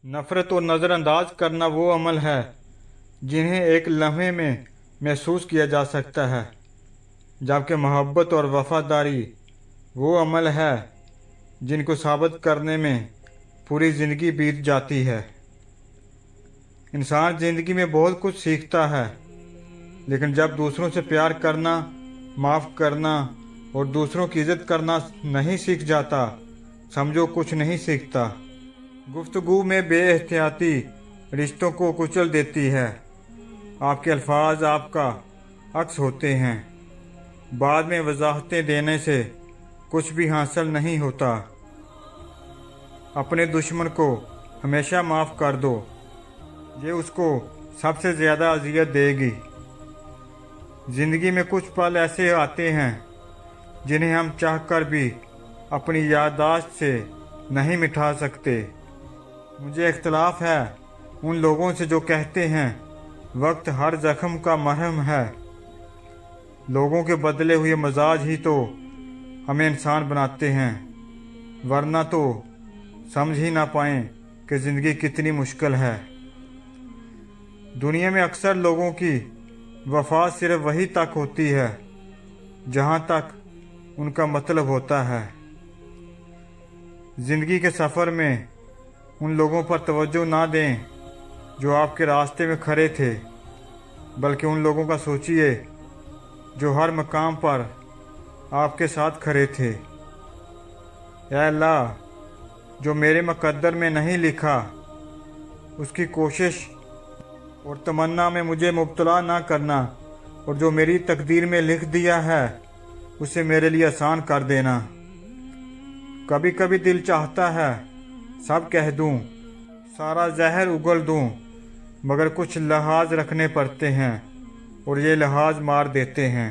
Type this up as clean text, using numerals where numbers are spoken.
नफ़रत और नज़रअंदाज करना वो अमल है जिन्हें एक लम्हे में महसूस किया जा सकता है, जबकि मोहब्बत और वफ़ादारी वो अमल है जिनको साबित करने में पूरी ज़िंदगी बीत जाती है। इंसान ज़िंदगी में बहुत कुछ सीखता है, लेकिन जब दूसरों से प्यार करना, माफ़ करना और दूसरों की इज़्ज़त करना नहीं सीख जाता, समझो कुछ नहीं सीखता। गुफ्तगू में बेएहतियाती रिश्तों को कुचल देती है। आपके अल्फाज आपका अक्स होते हैं। बाद में वजाहतें देने से कुछ भी हासिल नहीं होता। अपने दुश्मन को हमेशा माफ़ कर दो, ये उसको सबसे ज़्यादा अज़ियत देगी। ज़िंदगी में कुछ पल ऐसे आते हैं जिन्हें हम चाहकर भी अपनी याददाश्त से नहीं मिटा सकते। मुझे इख्तलाफ है उन लोगों से जो कहते हैं वक्त हर ज़ख्म का मरहम है। लोगों के बदले हुए मजाज ही तो हमें इंसान बनाते हैं, वरना तो समझ ही ना पाएं कि ज़िंदगी कितनी मुश्किल है। दुनिया में अक्सर लोगों की वफा सिर्फ वही तक होती है जहाँ तक उनका मतलब होता है। ज़िंदगी के सफ़र में उन लोगों पर तवज्जो ना दें जो आपके रास्ते में खड़े थे, बल्कि उन लोगों का सोचिए जो हर मकाम पर आपके साथ खड़े थे। या अल्लाह, जो मेरे मुक़द्दर में नहीं लिखा उसकी कोशिश और तमन्ना में मुझे मुब्तला ना करना, और जो मेरी तकदीर में लिख दिया है उसे मेरे लिए आसान कर देना। कभी कभी दिल चाहता है सब कह दूं, सारा जहर उगल दूं, मगर कुछ लिहाज रखने पड़ते हैं और ये लिहाज मार देते हैं।